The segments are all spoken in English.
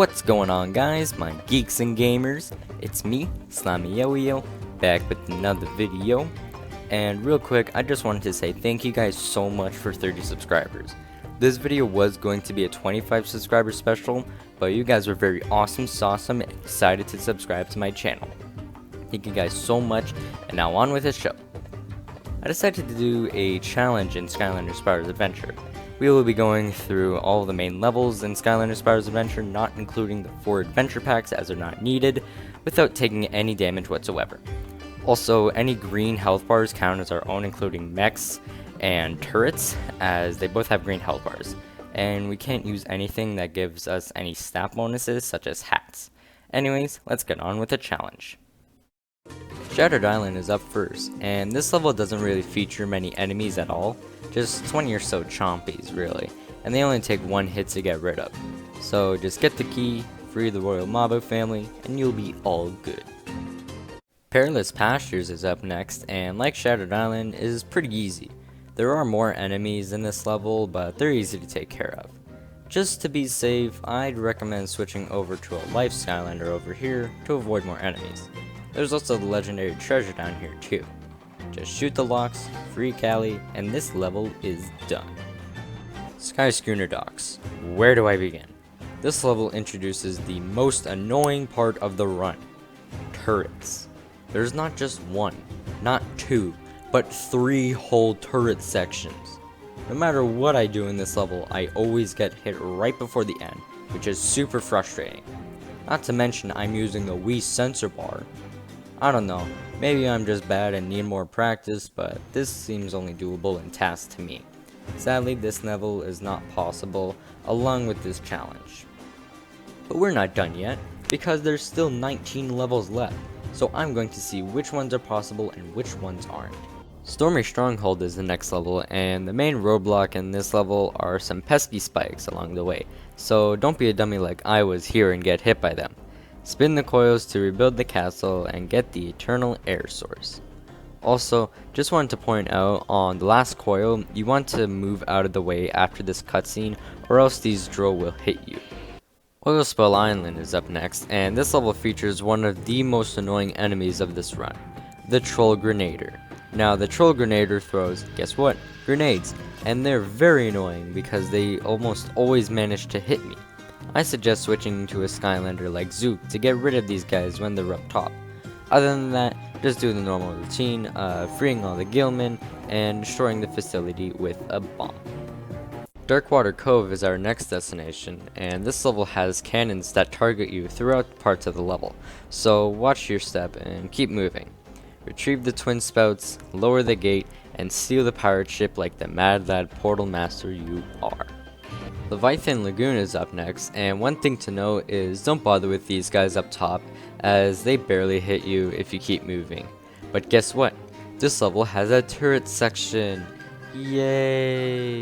What's going on, guys, my geeks and gamers? It's me, Slimy Yo-Yo, back with another video. And real quick, I just wanted to say thank you guys so much for 30 subscribers. This video was going to be a 25 subscriber special, but you guys were very awesome, and decided to subscribe to my channel. Thank you guys so much, and now on with the show. I decided to do a challenge in Skylanders Spyro's Adventure. We will be going through all the main levels in Skylanders Spyro's Adventure, not including the 4 adventure packs as they're not needed, without taking any damage whatsoever. Also, any green health bars count as our own, including mechs and turrets, as they both have green health bars. And we can't use anything that gives us any stat bonuses, such as hats. Anyways, let's get on with the challenge. Shattered Island is up first, and this level doesn't really feature many enemies at all, just 20 or so chompies really, and they only take 1 hit to get rid of. So just get the key, free the Royal Mabo family, and you'll be all good. Perilous Pastures is up next, and like Shattered Island, is pretty easy. There are more enemies in this level, but they're easy to take care of. Just to be safe, I'd recommend switching over to a Life Skylander over here to avoid more enemies. There's also the legendary treasure down here too. Just shoot the locks, free Callie, and this level is done. Sky Schooner Docks. Where do I begin? This level introduces the most annoying part of the run. Turrets. There's not just 1, not 2, but 3 whole turret sections. No matter what I do in this level, I always get hit right before the end, which is super frustrating. Not to mention I'm using the Wii sensor bar. I don't know, maybe I'm just bad and need more practice, but this seems only doable in tasks to me. Sadly, this level is not possible along with this challenge. But we're not done yet, because there's still 19 levels left, so I'm going to see which ones are possible and which ones aren't. Stormy Stronghold is the next level, and the main roadblock in this level are some pesky spikes along the way, so don't be a dummy like I was here and get hit by them. Spin the coils to rebuild the castle and get the eternal air source. Also, just wanted to point out, on the last coil, you want to move out of the way after this cutscene, or else these drill will hit you. Oil Spill Island is up next, and this level features one of the most annoying enemies of this run, the Troll Grenader. Now, the Troll Grenader throws, guess what? Grenades, and they're very annoying because they almost always manage to hit me. I suggest switching to a Skylander like Zook to get rid of these guys when they're up top. Other than that, just do the normal routine, freeing all the Gilman, and destroying the facility with a bomb. Darkwater Cove is our next destination, and this level has cannons that target you throughout parts of the level, so watch your step and keep moving. Retrieve the twin spouts, lower the gate, and steal the pirate ship like the mad lad portal master you are. Leviathan Lagoon is up next, and one thing to note is don't bother with these guys up top, as they barely hit you if you keep moving. But guess what? This level has a turret section. Yay!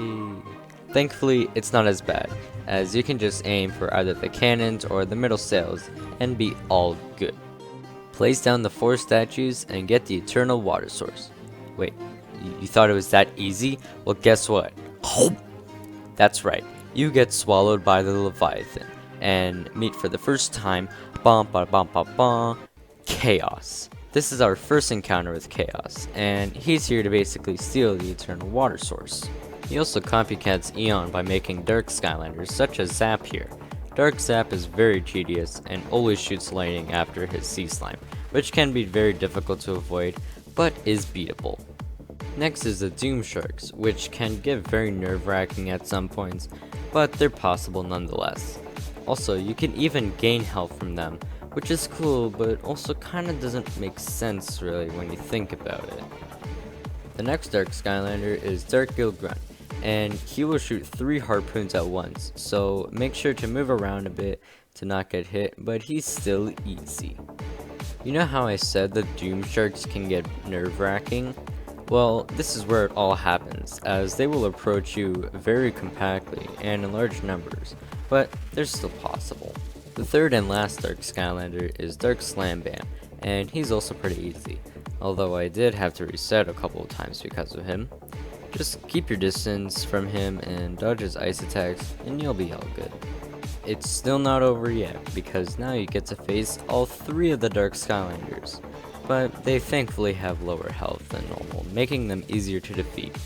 Thankfully, it's not as bad, as you can just aim for either the cannons or the middle sails and be all good. Place down the 4 statues and get the eternal water source. Wait, you thought it was that easy? Well, guess what? That's right. You get swallowed by the Leviathan, and meet for the first time, Chaos. This is our first encounter with Chaos, and he's here to basically steal the eternal water source. He also copycats Eon by making Dark Skylanders, such as Zap here. Dark Zap is very tedious, and always shoots lightning after his sea slime, which can be very difficult to avoid, but is beatable. Next is the Doom Sharks, which can get very nerve-wracking at some points, but they're possible nonetheless. Also, you can even gain health from them, which is cool, but also kinda doesn't make sense really when you think about it. The next Dark Skylander is Dark Gill Grunt, and he will shoot 3 harpoons at once, so make sure to move around a bit to not get hit, but he's still easy. You know how I said the Doom Sharks can get nerve-wracking? Well, this is where it all happens, as they will approach you very compactly and in large numbers, but they're still possible. The third and last Dark Skylander is Dark Slam Bam, and he's also pretty easy, although I did have to reset a couple of times because of him. Just keep your distance from him and dodge his ice attacks, and you'll be all good. it's still not over yet, because now you get to face all 3 of the Dark Skylanders, but they thankfully have lower health than normal, making them easier to defeat.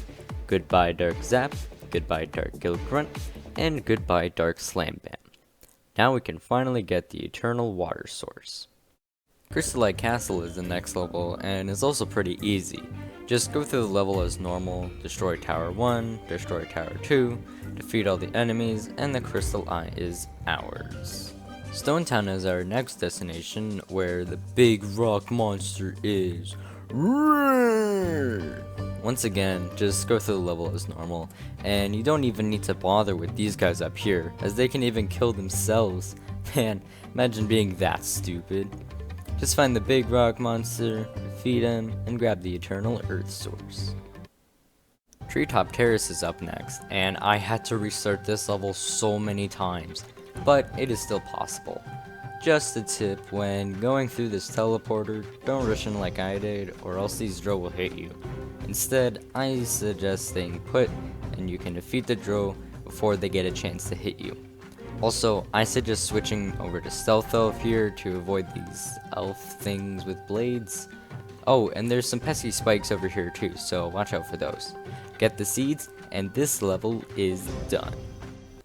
Goodbye Dark Zap, goodbye Dark Gill Grunt, and goodbye Dark Slam Bam. Now we can finally get the Eternal Water Source. Crystallite Castle is the next level, and is also pretty easy. Just go through the level as normal, destroy Tower 1, destroy Tower 2, defeat all the enemies, and the Crystal Eye is ours. Stone Town is our next destination, where the big rock monster is. Once again, just go through the level as normal, and you don't even need to bother with these guys up here, as they can even kill themselves. Man, imagine being that stupid. Just find the big rock monster, defeat him, and grab the Eternal Earth Source. Treetop Terrace is up next, and I had to restart this level so many times, but it is still possible. Just a tip, when going through this teleporter, don't rush in like I did, or else these Drow will hit you. Instead, I suggest staying put, and you can defeat the Drow before they get a chance to hit you. Also, I suggest switching over to Stealth Elf here to avoid these elf things with blades. Oh, and there's some pesky spikes over here too, so watch out for those. Get the seeds, and this level is done.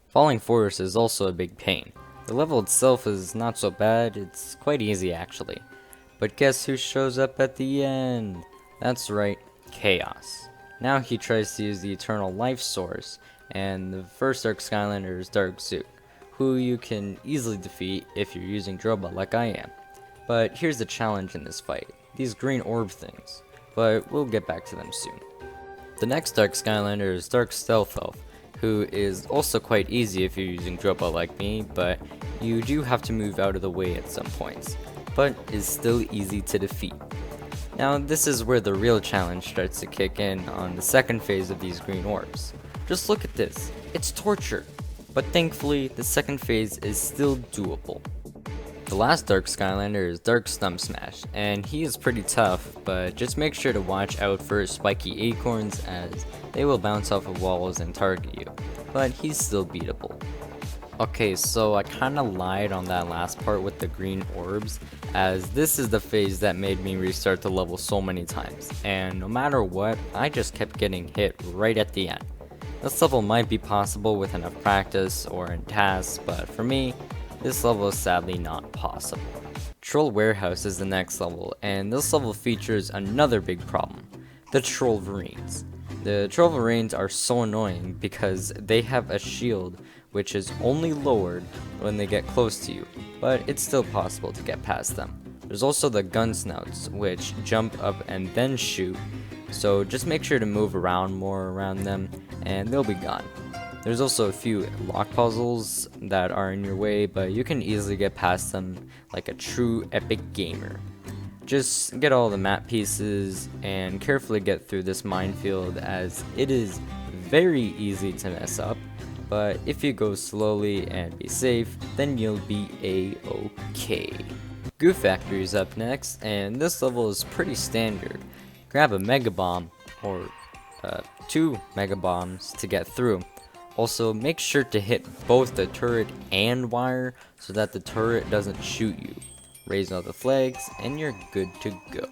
Falling Forest is also a big pain. The level itself is not so bad, it's quite easy actually. But guess who shows up at the end? That's right, Chaos. Now he tries to use the Eternal Life Source, and the first Dark Skylander is Dark Zook, who you can easily defeat if you're using Droba like I am. But here's the challenge in this fight, these green orb things, but we'll get back to them soon. The next Dark Skylander is Dark Stealth Elf, who is also quite easy if you're using Droba like me, but you do have to move out of the way at some points, but is still easy to defeat. Now this is where the real challenge starts to kick in on the second phase of these green orbs. Just look at this, it's torture, but thankfully the second phase is still doable. The last Dark Skylander is Dark Stump Smash, and he is pretty tough, but just make sure to watch out for spiky acorns as they will bounce off of walls and target you, but he's still beatable. Okay, so I kinda lied on that last part with the green orbs, as this is the phase that made me restart the level so many times, and no matter what, I just kept getting hit right at the end. This level might be possible with enough practice or in tasks, but for me, this level is sadly not possible. Troll Warehouse is the next level, and this level features another big problem, the Trollverines. The Trollverines are so annoying because they have a shield which is only lowered when they get close to you, but it's still possible to get past them. There's also the Gunsnouts, which jump up and then shoot, so just make sure to move around more around them and they'll be gone. There's also a few lock puzzles that are in your way, but you can easily get past them like a true epic gamer. Just get all the map pieces and carefully get through this minefield, as it is very easy to mess up, but if you go slowly and be safe, then you'll be a-okay. Goo Factory is up next, and this level is pretty standard. Grab a Mega Bomb, or 2 Mega Bombs to get through. Also, make sure to hit both the turret and wire so that the turret doesn't shoot you. Raise all the flags and you're good to go.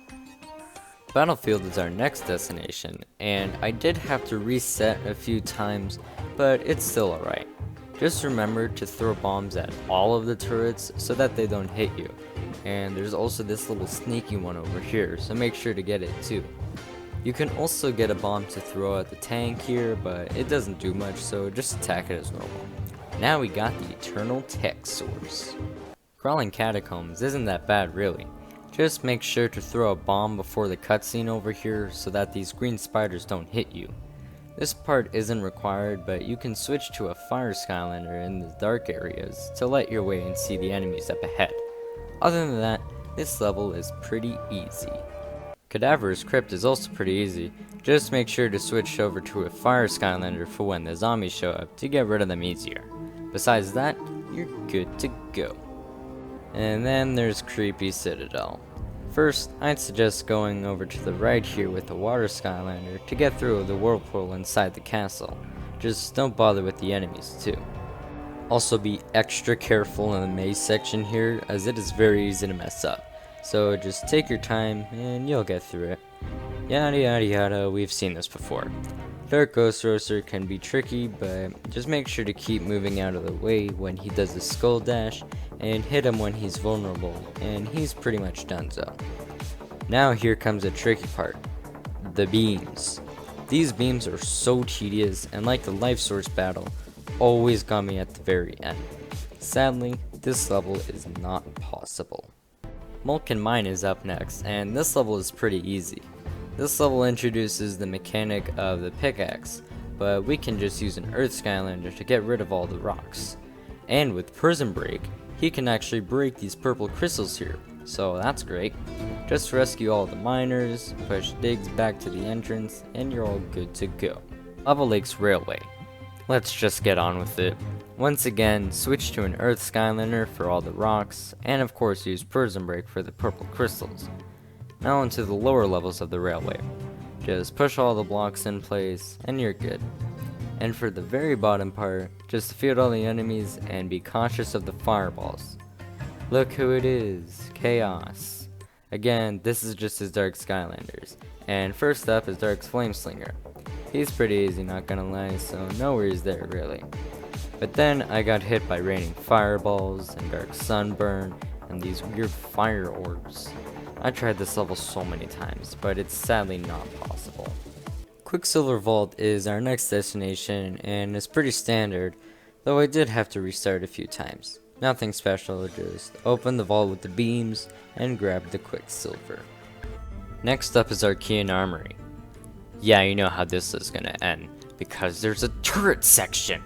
Battlefield is our next destination, and I did have to reset a few times, but it's still alright. Just remember to throw bombs at all of the turrets so that they don't hit you. And there's also this little sneaky one over here, so make sure to get it too. You can also get a bomb to throw at the tank here, but it doesn't do much, so just attack it as normal. Now we got the Eternal Tech Source. Crawling Catacombs isn't that bad really. Just make sure to throw a bomb before the cutscene over here so that these green spiders don't hit you. This part isn't required, but you can switch to a Fire Skylander in the dark areas to light your way and see the enemies up ahead. Other than that, this level is pretty easy. Cadaver's Crypt is also pretty easy, just make sure to switch over to a Fire Skylander for when the zombies show up to get rid of them easier. Besides that, you're good to go. And then there's Creepy Citadel. First, I'd suggest going over to the right here with the Water Skylander to get through the whirlpool inside the castle. Just don't bother with the enemies too. Also be extra careful in the maze section here, as it is very easy to mess up. So just take your time and you'll get through it. Yada yada yada, we've seen this before. Dark Ghost Roaster can be tricky, but just make sure to keep moving out of the way when he does the skull dash, and hit him when he's vulnerable, and he's pretty much donezo. Now here comes a tricky part. The beams. These beams are so tedious, and like the life source battle, always got me at the very end. Sadly, this level is not possible. Molten Mine is up next, and this level is pretty easy. This level introduces the mechanic of the pickaxe, but we can just use an Earth Skylander to get rid of all the rocks. And with Prison Break, he can actually break these purple crystals here, so that's great. Just rescue all the miners, push digs back to the entrance, and you're all good to go. Lava Lake's Railway. Let's just get on with it. Once again, switch to an Earth Skylander for all the rocks, and of course use Prison Break for the purple crystals. Now into the lower levels of the railway. Just push all the blocks in place, and you're good. And for the very bottom part, just defeat all the enemies and be cautious of the fireballs. Look who it is, Chaos. Again, this is just his Dark Skylanders. And first up is Dark's Flameslinger. He's pretty easy, not gonna lie, so no worries there really. But then I got hit by raining fireballs and Dark Sunburn and these weird fire orbs. I tried this level so many times, but it's sadly not possible. Quicksilver Vault is our next destination, and it's pretty standard, though I did have to restart a few times. Nothing special, just open the vault with the beams and grab the Quicksilver. Next up is Archean Armory. Yeah, you know how this is gonna end, because there's a turret section!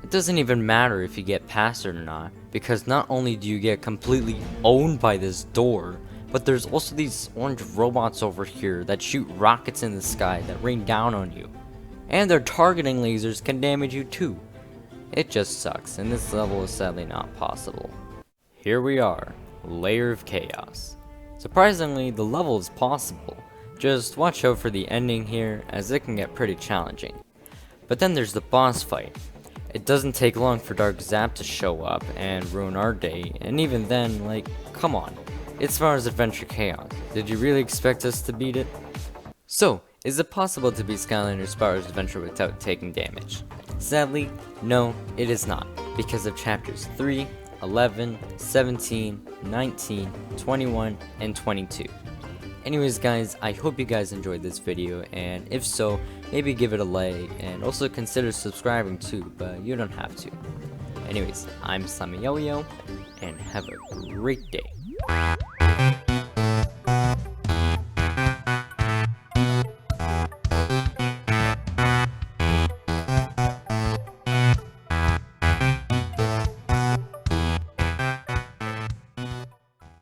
It doesn't even matter if you get past it or not, because not only do you get completely owned by this door, but there's also these orange robots over here that shoot rockets in the sky that rain down on you. And their targeting lasers can damage you too. It just sucks, and this level is sadly not possible. Here we are, Layer of Chaos. Surprisingly, the level is possible. Just watch out for the ending here, as it can get pretty challenging. But then there's the boss fight. It doesn't take long for Dark Zap to show up and ruin our day, and even then, like, come on. It's Spyro's Adventure Chaos. Did you really expect us to beat it? So, is it possible to beat Skylanders Spyro's Adventure without taking damage? Sadly, no, it is not, because of chapters 3, 11, 17, 19, 21, and 22. Anyways guys, I hope you guys enjoyed this video, and if so, maybe give it a like, and also consider subscribing too, but you don't have to. Anyways, I'm Slimy Yo-Yo, and have a great day.